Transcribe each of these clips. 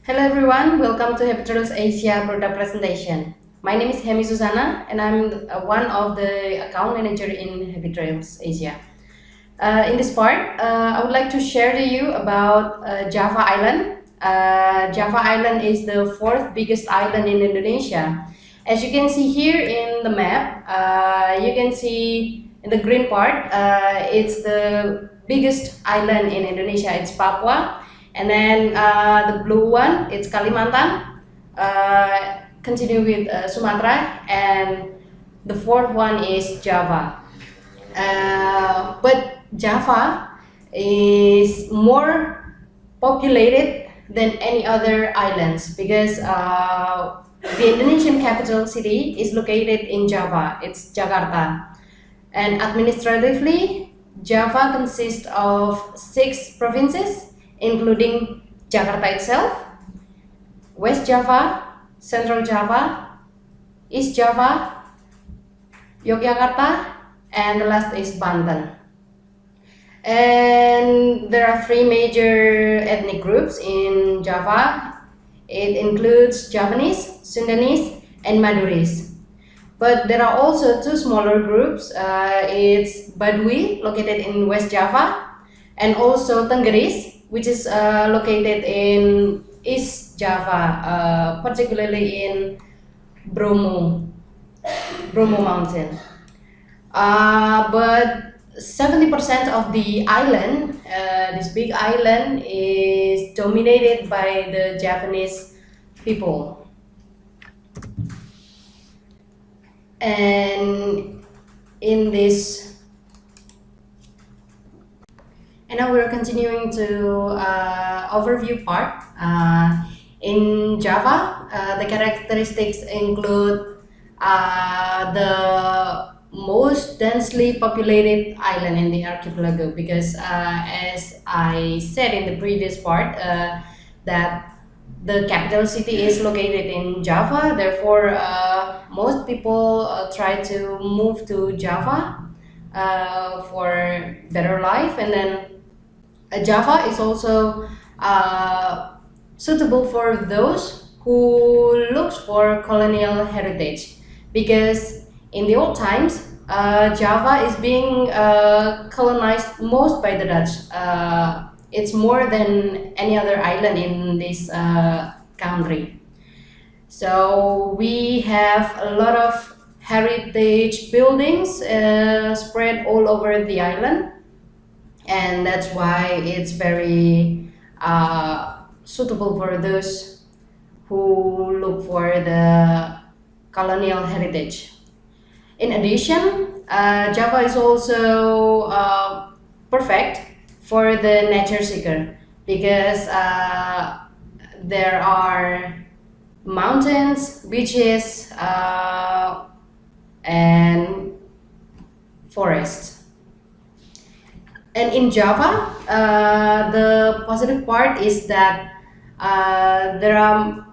Hello everyone, welcome to Happy Trails Asia product presentation. My name is Hemy Susana and I'm one of the account manager in Happy Trails Asia. In this part, I would like to share to you about Java Island. Java Island is the fourth biggest island in Indonesia. As you can see here in the map, you can see in the green part, it's the biggest island in Indonesia. It's Papua. And then the blue one, it's Kalimantan. Continue with Sumatra, and the fourth one is Java. But Java is more populated than any other islands because the Indonesian capital city is located in Java. It's Jakarta, and administratively, Java consists of 6 provinces, including Jakarta itself, West Java, Central Java, East Java, Yogyakarta, and the last is Banten. And there are 3 major ethnic groups in Java. It includes Javanese, Sundanese, and Maduris. But there are also 2 smaller groups. It's Baduy, located in West Java, and also Tenggeris, which is located in East Java, particularly in Bromo Mountain. But 70% of the island, this big island, is dominated by the Japanese people. And in this, and now we're continuing to overview part. In Java, the characteristics include the most densely populated island in the archipelago because as I said in the previous part, that the capital city is located in Java, therefore most people try to move to Java for better life. And then Java is also suitable for those who looks for colonial heritage because in the old times Java is being colonized most by the Dutch. It's more than any other island in this country. So we have a lot of heritage buildings spread all over the island, and that's why it's very suitable for those who look for the colonial heritage. In addition, Java is also perfect for the nature seeker because there are mountains, beaches, and forests. And in Java, the positive part is that there are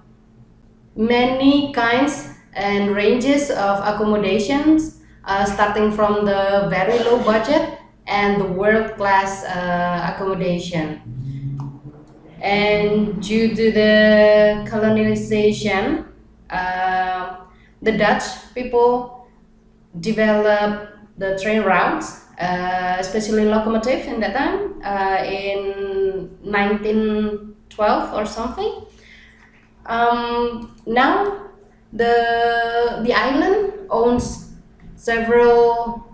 many kinds and ranges of accommodations, starting from the very low budget and the world-class accommodation. And due to the colonization, the Dutch people developed the train routes, especially locomotive in that time, in 1912 or something. Now the island owns several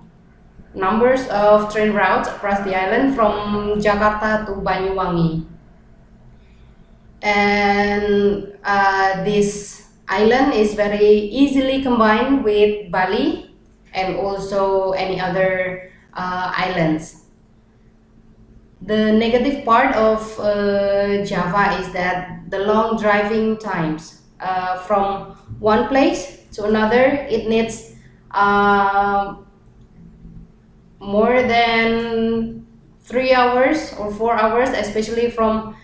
numbers of train routes across the island from Jakarta to Banyuwangi. And this island is very easily combined with Bali and also any other islands. The negative part of Java is that the long driving times from one place to another, it needs more than 3 hours or 4 hours, especially from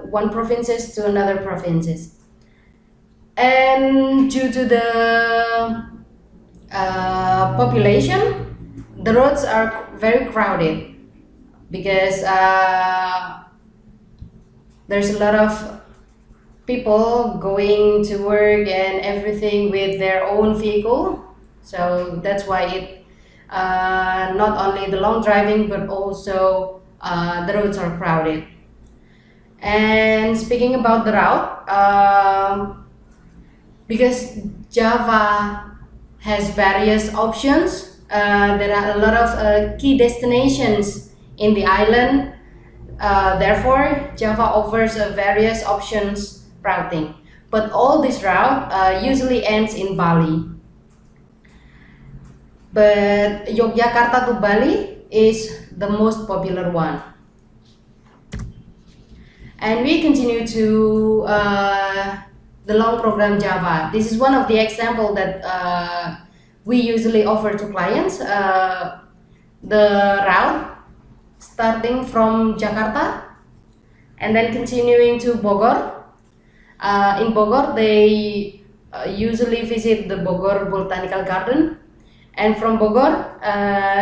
one provinces to another provinces. And due to the population, the roads are very crowded because there's a lot of people going to work and everything with their own vehicle. So that's why it not only the long driving but also the roads are crowded. And speaking about the route, because Java has various options, there are a lot of key destinations in the island. Therefore, Java offers various options routing, but all this route usually ends in Bali. But Yogyakarta to Bali is the most popular one. And we continue to the long program Java. This is one of the example that we usually offer to clients. The route starting from Jakarta and then continuing to Bogor. In Bogor, they usually visit the Bogor Botanical Garden, and from Bogor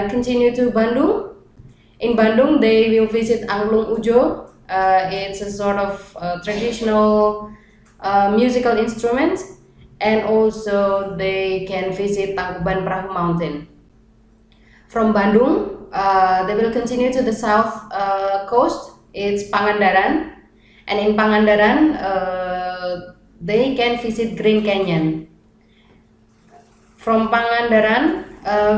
continue to Bandung. In Bandung, they will visit Angklung Ujo. It's a sort of traditional musical instrument, and also they can visit Tangkuban Perahu Mountain. From Bandung, they will continue to the south coast. It's Pangandaran, and in Pangandaran, they can visit Green Canyon. From Pangandaran,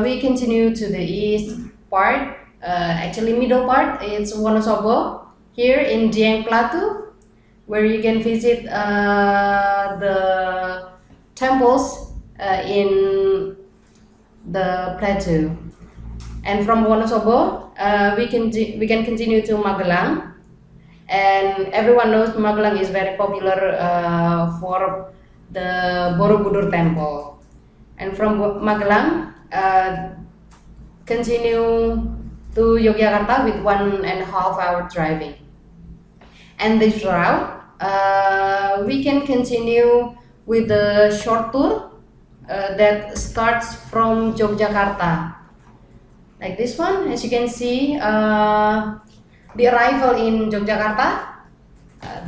we continue to the east part, actually middle part. It's Wonosobo here in Dieng Plateau, where you can visit the temples in the plateau. And from Wonosobo, we can continue to Magelang. And everyone knows Magelang is very popular for the Borobudur temple. And from Magelang, continue to Yogyakarta with 1.5 hour driving. And this route, we can continue with the short tour that starts from Yogyakarta. Like this one, as you can see, the arrival in Yogyakarta,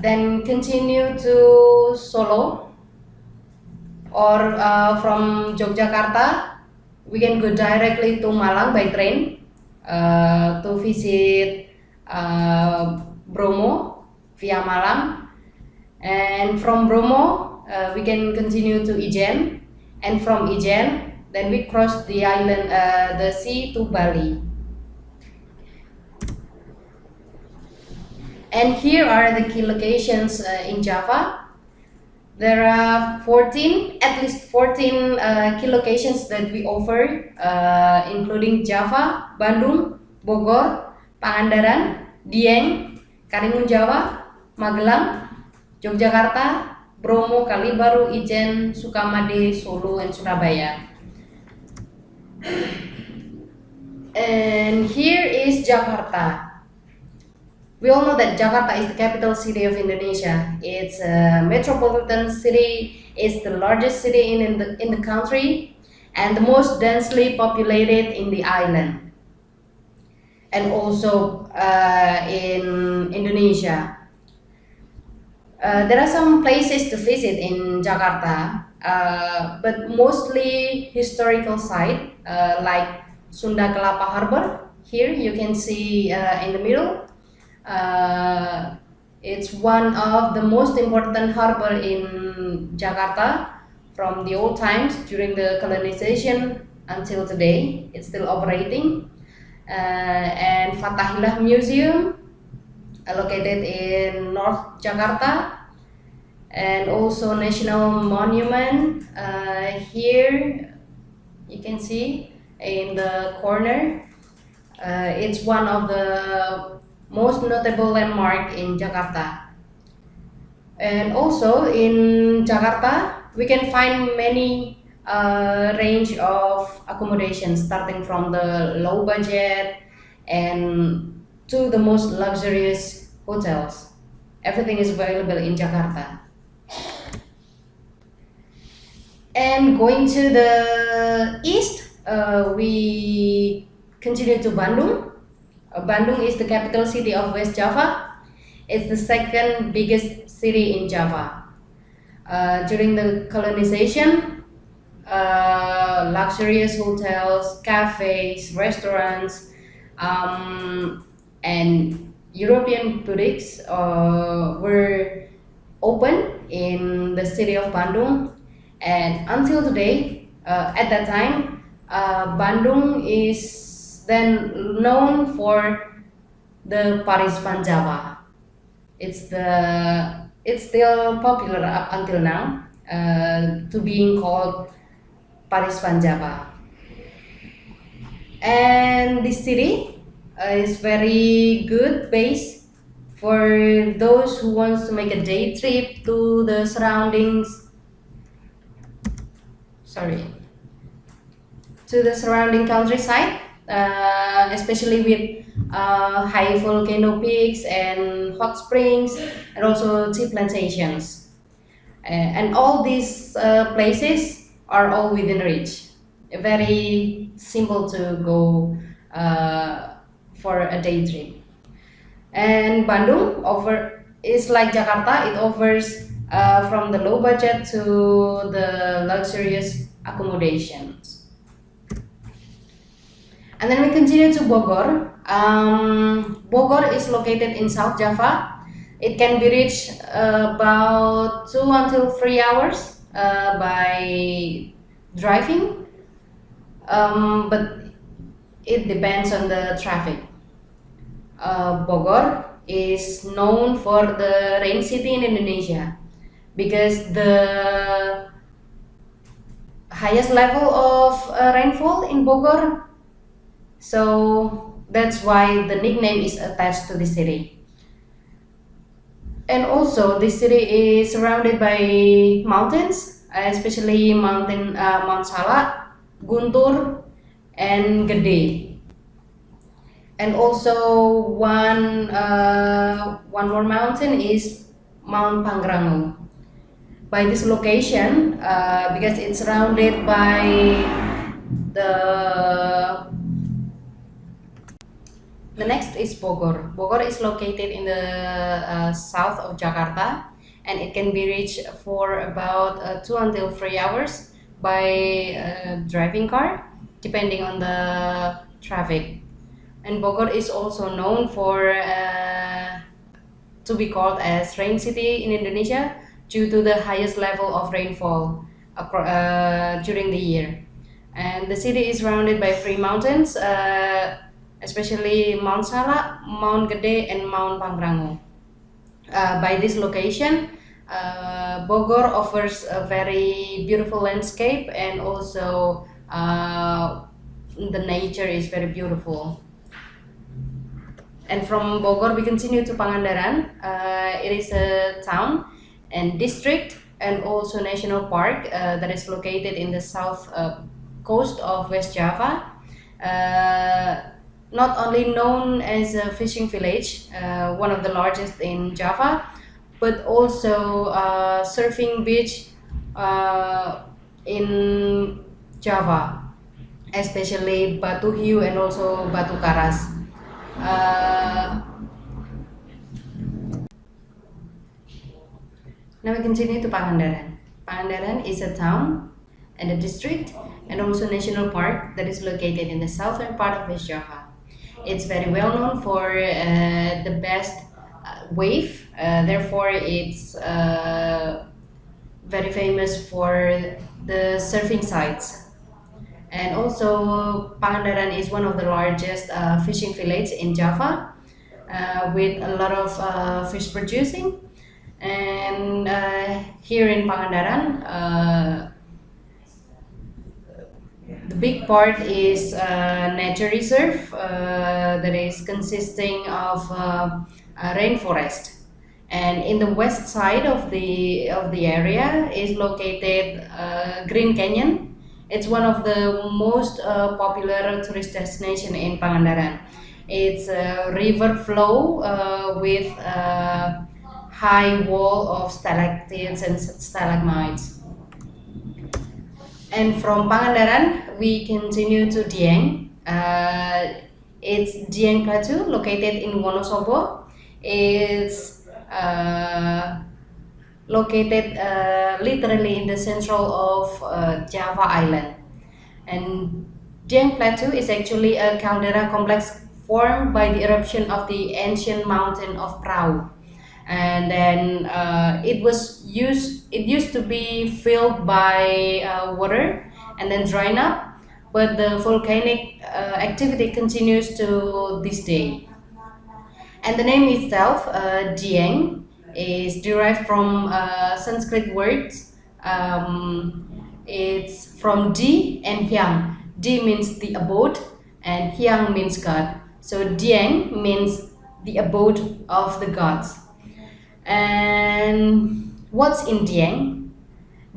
then continue to Solo, or from Yogyakarta we can go directly to Malang by train to visit Bromo via Malang, and from Bromo we can continue to Ijen, and from Ijen then we cross the island, the sea to Bali. And here are the key locations in Java. There are at least 14 key locations that we offer, including Java, Bandung, Bogor, Pangandaran, Dieng, Karimun Jawa, Magelang, Yogyakarta, Bromo, Kalibaru, Ijen, Sukamade, Solo, and Surabaya. And here is Jakarta. We all know that Jakarta is the capital city of Indonesia. It's a metropolitan city. It's the largest city in the country and the most densely populated in the island, and also in Indonesia. There are some places to visit in Jakarta, but mostly historical sites like Sunda Kelapa Harbor. Here you can see in the middle. It's one of the most important harbor in Jakarta from the old times during the colonization until today. It's still operating. And Fathahillah Museum, located in North Jakarta, and also National Monument. Here you can see in the corner. It's one of the most notable landmark in Jakarta. And also in Jakarta, we can find many range of accommodations, starting from the low budget and to the most luxurious hotels. Everything is available in Jakarta. And going to the east, we continue to Bandung. Bandung is the capital city of West Java. It's the second biggest city in Java. During the colonization, luxurious hotels, cafes, restaurants, and European boutiques were open in the city of Bandung. And until today, at that time, Bandung is then known for the Paris Van Java. It's still popular up until now, to being called Paris Van Java. And this city is very good base for those who wants to make a day trip to the surroundings. Sorry, to the surrounding countryside, especially with high volcano peaks and hot springs, and also tea plantations. And all these places are all within reach. Very simple to go for a day trip. And Bandung is like Jakarta. It offers from the low budget to the luxurious accommodations. And then we continue to Bogor. Bogor is located in South Java. It can be reached about 2 until 3 hours by driving, but it depends on the traffic. Bogor is known for the rain city in Indonesia because the highest level of rainfall in Bogor, so that's why the nickname is attached to the city. And also this city is surrounded by mountains, especially Mount Salak, Guntur, and Gede. And also one more mountain is Mount Pangrango. By this location, because it's surrounded by the next is Bogor. Bogor is located in the south of Jakarta, and it can be reached for about 2 until 3 hours by driving car, depending on the traffic. And Bogor is also known for to be called as rain city in Indonesia due to the highest level of rainfall during the year. And the city is surrounded by three mountains, especially Mount Salak, Mount Gede, and Mount Pangrango. By this location, Bogor offers a very beautiful landscape, and also the nature is very beautiful. And from Bogor, we continue to Pangandaran. It is a town and district and also national park that is located in the south coast of West Java. Not only known as a fishing village, one of the largest in Java, but also surfing beach in Java, especially Batu Hiu and also Batu Karas. Now we continue to Pangandaran. Pangandaran is a town and a district and also national park that is located in the southern part of West Java. It's very well known for the best wave, therefore it's very famous for the surfing sites. And also Pangandaran is one of the largest fishing villages in Java, with a lot of fish producing. And here in Pangandaran, the big part is nature reserve that is consisting of rainforest. And in the west side of the area is located Green Canyon. It's one of the most popular tourist destination in Pangandaran. It's a river flow with a high wall of stalactites and stalagmites. And from Pangandaran, we continue to Dieng. It's Dieng Plateau, located in Wonosobo. It's located literally in the central of Java Island. And Dieng Plateau is actually a caldera complex formed by the eruption of the ancient mountain of Prau. And then it used to be filled by water and then drying up, but the volcanic activity continues to this day. And the name itself, Dieng, is derived from Sanskrit words. It's from Di and Hyang. Di means the abode, and Hyang means God. So Dieng means the abode of the gods. And what's in Dieng?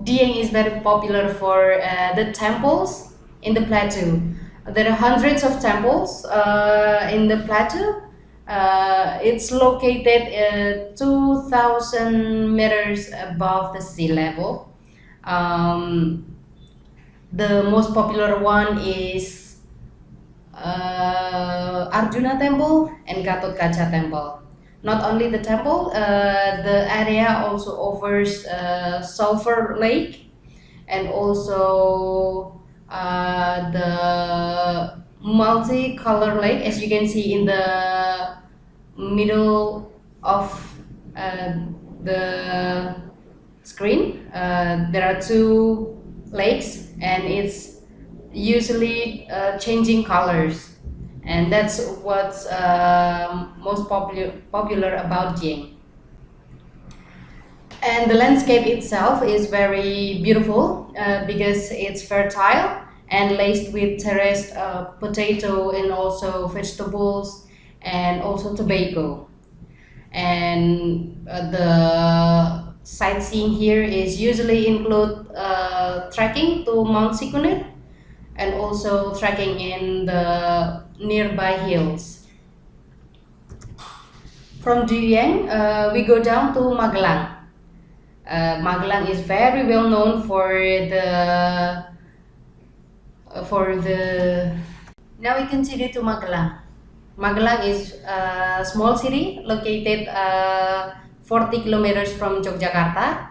Dieng is very popular for the temples in the plateau. There are hundreds of temples in the plateau. It's located 2,000 meters above the sea level. The most popular one is Arjuna Temple and Gatot Kaca Temple. Not only the temple, the area also offers Sulphur Lake and also the multicolor lake, as you can see in the middle of the screen. There are two lakes and it's usually changing colors, and that's what's most popular about Dieng. And the landscape itself is very beautiful because it's fertile and laced with terraced potato and also vegetables and also tobacco. And the sightseeing here is usually include trekking to Mount Sikunir and also trekking in the nearby hills. From Dieng, we go down to Magelang. Magelang is very well known for the. Now we continue to Magelang. Magelang is a small city located 40 kilometers from Yogyakarta.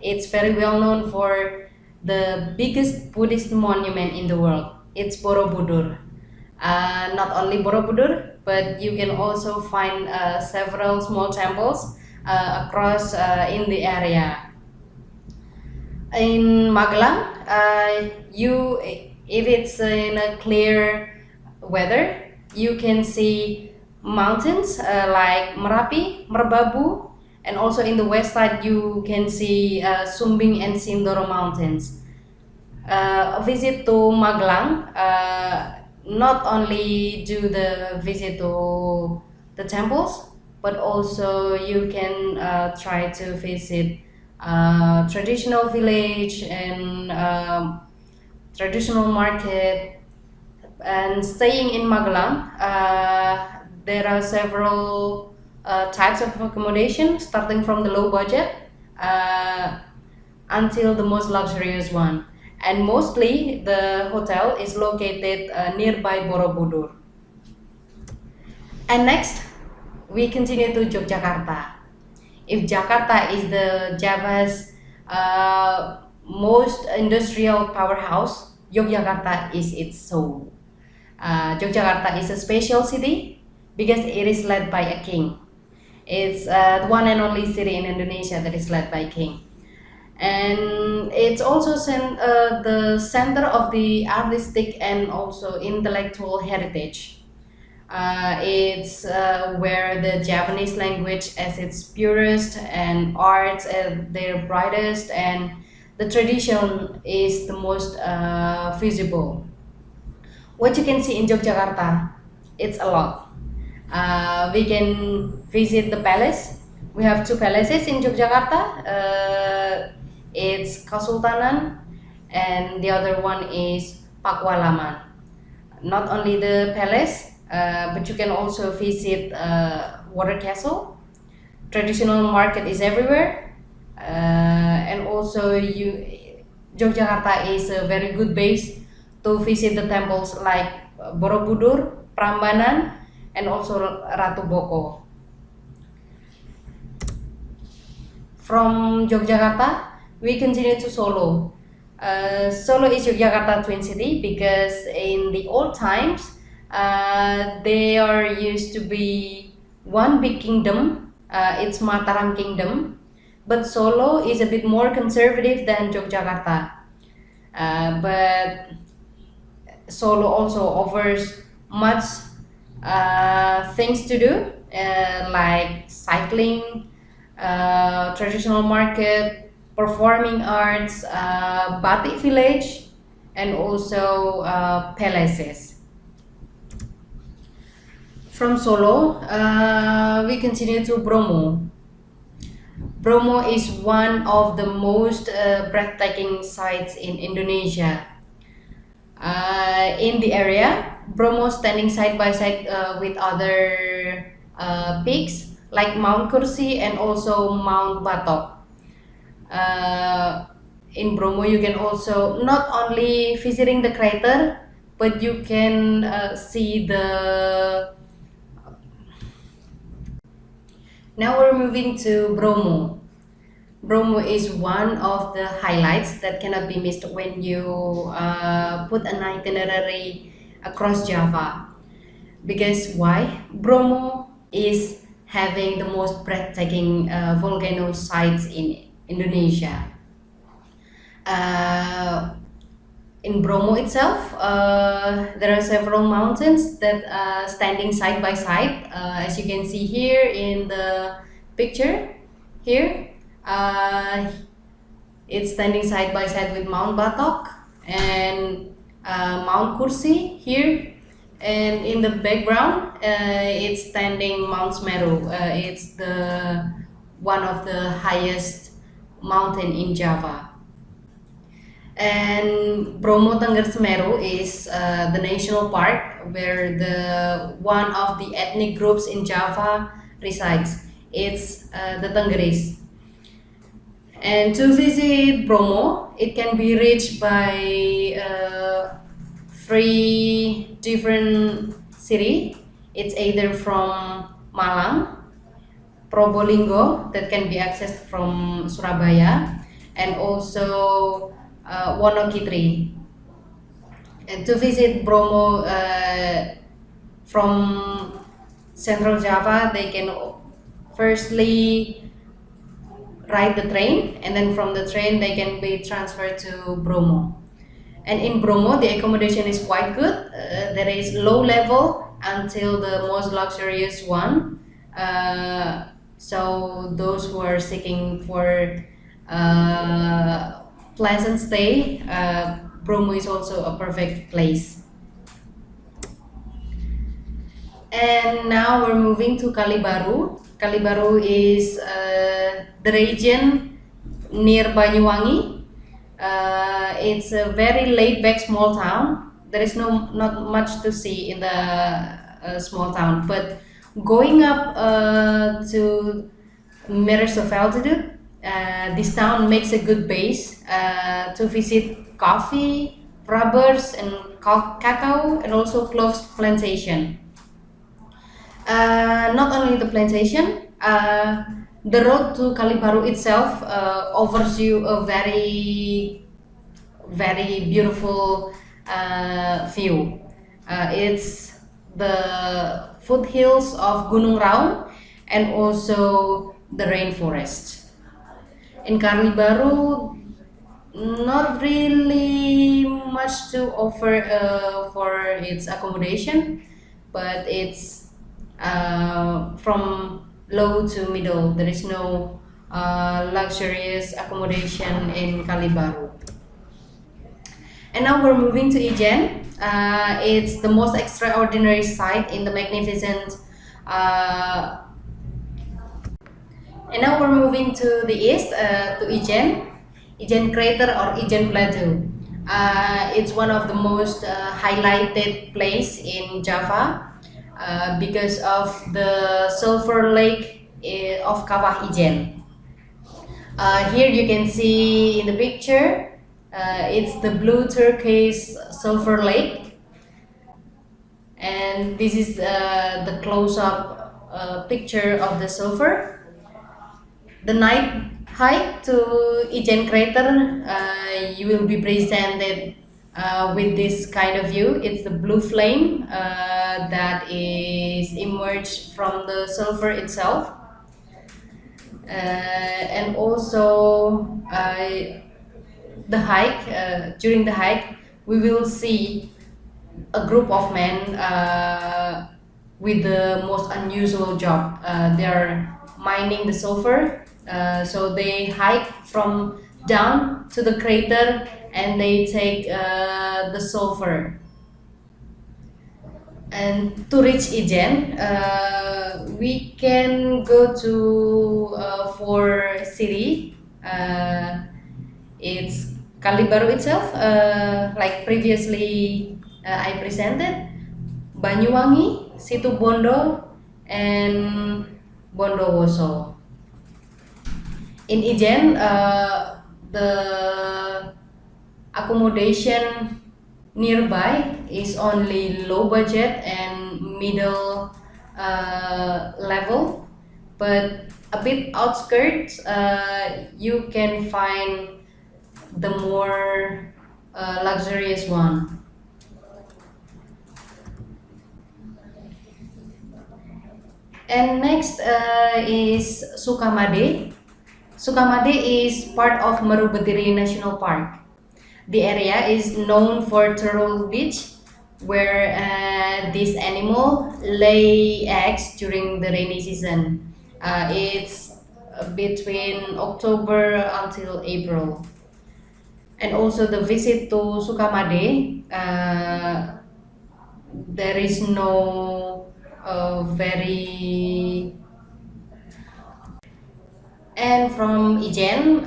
It's very well known for the biggest Buddhist monument in the world. It's Borobudur. Not only Borobudur, but you can also find several small temples across in the area. In Magelang, if it's in a clear weather, you can see mountains like Merapi, Merbabu, and also in the west side you can see Sumbing and Sindoro mountains. A visit to Magelang, not only do the visit to the temples, but also you can try to visit traditional village and traditional market. And staying in Magelang, there are several types of accommodation, starting from the low budget until the most luxurious one. And mostly the hotel is located nearby Borobudur. And next, we continue to Yogyakarta. If Jakarta is the Java's most industrial powerhouse, Yogyakarta is its soul. Yogyakarta is a special city because it is led by a king. It's the one and only city in Indonesia that is led by a king. And it's also the center of the artistic and also intellectual heritage. It's where the Japanese language as its purest and arts at their brightest, and the tradition is the most visible. What you can see in Yogyakarta, it's a lot. We can visit the palace. We have two palaces in Yogyakarta. It's Kasultanan and the other one is Pakualaman. Not only the palace, but you can also visit Water Castle. Traditional market is everywhere, and also Yogyakarta is a very good base to visit the temples like Borobudur, Prambanan, and also Ratu Boko. From Yogyakarta, we continue to Solo. Solo is Yogyakarta twin city because in the old times, there used to be one big kingdom. It's Mataram Kingdom, but Solo is a bit more conservative than Yogyakarta. But Solo also offers much things to do, like cycling, traditional market, performing arts, batik village, and also palaces. From Solo, we continue to Bromo. Bromo is one of the most breathtaking sites in Indonesia. In the area, Bromo standing side by side with other peaks like Mount Kursi and also Mount Batok. In Bromo, you can also not only visiting the crater, but you can see the. Now we're moving to Bromo. Bromo is one of the highlights that cannot be missed when you put an itinerary across Java. Because why? Bromo is having the most breathtaking volcano sites in Indonesia. In Bromo itself, there are several mountains that are standing side by side, as you can see here in the picture. Here, it's standing side by side with Mount Batok and Mount Kursi here, and in the background, it's standing Mount Semeru. It's the one of the highest mountain in Java. And Bromo Tengger Semeru is the national park where the one of the ethnic groups in Java resides. It's the Tenggeris. And to visit Bromo, it can be reached by 3 different cities. It's either from Malang, Probolinggo, that can be accessed from Surabaya, and also Wonogiri. And to visit Bromo from Central Java, they can firstly ride the train, and then from the train they can be transferred to Bromo. And in Bromo, the accommodation is quite good. There is low level until the most luxurious one. So those who are seeking for pleasant stay, Bromo is also a perfect place. And now we're moving to Kalibaru. Kalibaru is the region near Banyuwangi. It's a very laid-back small town. There is not much to see in the small town, but going up to meters of altitude, this town makes a good base to visit coffee, rubbers, and cacao, and also cloves plantation. Not only the plantation, the road to Kalibaru itself offers you a very, very beautiful view. It's the foothills of Gunung Raung and also the rainforest. In Kalibaru, not really much to offer for its accommodation, but it's from low to middle. There is no luxurious accommodation in Kalibaru. And now we're moving to Ijen. It's the most extraordinary site in the magnificent. And now we're moving to the east, to Ijen crater or Ijen plateau. It's one of the most highlighted place in Java because of the sulfur lake of Kawah Ijen. Here you can see in the picture, it's the blue turquoise sulfur lake, and this is the close-up picture of the sulfur. The night Hike to Ijen crater, you will be presented with this kind of view. It's the blue flame that is emerged from the sulfur itself. And also during the hike, we will see a group of men with the most unusual job. They are mining the sulfur. So they hike from down to the crater and they take the sulfur. And to reach Ijen, we can go to four city. It's Kalibaru itself, like previously I presented, Banyuwangi, Situbondo, and Bondowoso. In Ijen, the accommodation nearby is only low budget and middle level, but a bit outskirts you can find the more luxurious one. And next is Sukamade. Sukamade is part of Marubediri National Park. The area is known for turtle beach, where this animal lay eggs during the rainy season. It's between October until April. And also the visit to Sukamade, there is no very. And from Ijen,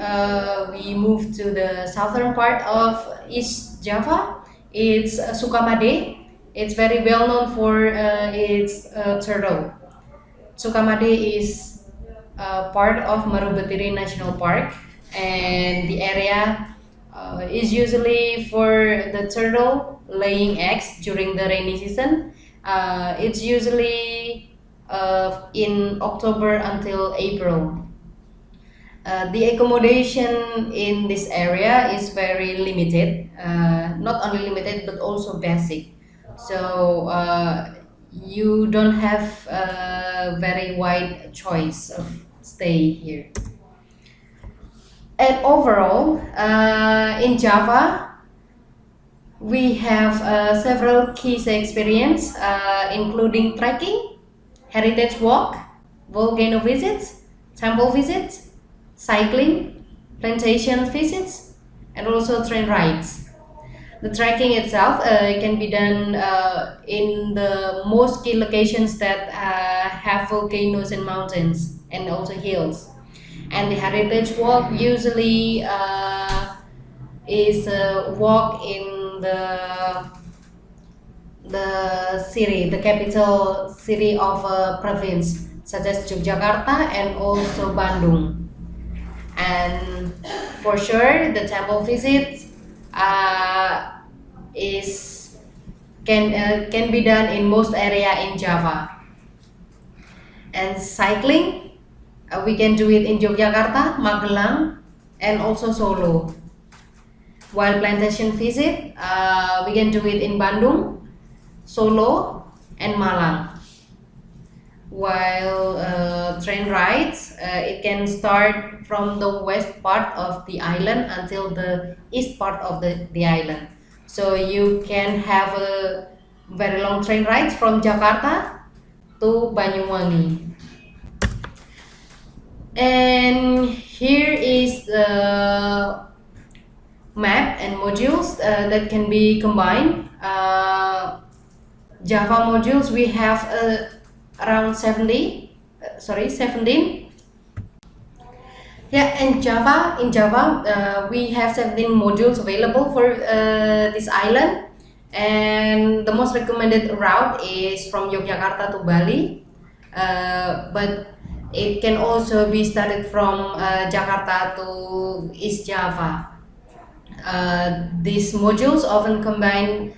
we move to the southern part of East Java. It's Sukamade. It's very well known for its turtle. Sukamade is part of Marubediri National Park, and the area is usually for the turtle laying eggs during the rainy season. It's usually in October until April. The accommodation in this area is very limited, not only limited but also basic. So you don't have a very wide choice of stay here. And overall, in Java, we have several key experience, including trekking, heritage walk, volcano visits, temple visits, cycling, plantation visits, and also train rides. The trekking itself can be done in the most key locations that have volcanoes and mountains and also hills. And the heritage walk usually is a walk in the capital city of a province, such as Yogyakarta and also Bandung. And for sure, the temple visit is can be done in most area in Java. And cycling, we can do it in Yogyakarta, Magelang, and also Solo. While plantation visit, we can do it in Bandung, Solo, and Malang. While train rides, it can start from the west part of the island until the east part of the island. So you can have a very long train rides from Jakarta to Banyuwangi. And here is the map and modules that can be combined. Java modules, we have around 17. Yeah, in Java, we have 17 modules available for this island, and the most recommended route is from Yogyakarta to Bali, but it can also be started from Jakarta to East Java. These modules often combine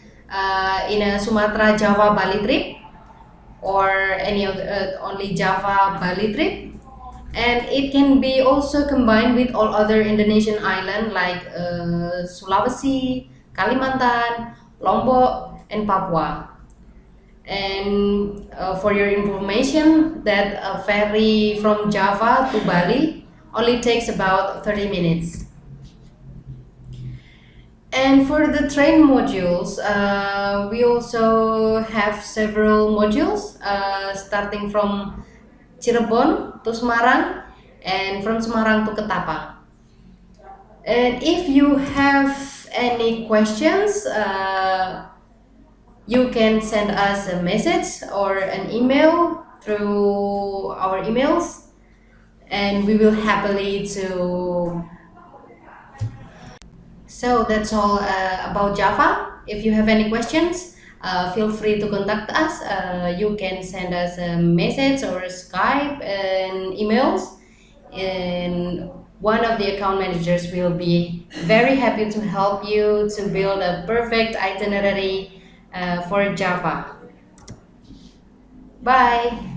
in a Sumatra Java Bali trip or any of the, only Java Bali trip. and it can be also combined with all other Indonesian islands like Sulawesi, Kalimantan, Lombok, and Papua. And for your information, that ferry from Java to Bali only takes about 30 minutes. And for the train modules, we also have several modules starting from Cirebon to Semarang and from Semarang to Ketapang. And if you have any questions, you can send us a message or an email through our emails, and we will happily to. So that's all about Java. If you have any questions, feel free to contact us. You can send us a message or a Skype and emails, and one of the account managers will be very happy to help you to build a perfect itinerary for Java. Bye.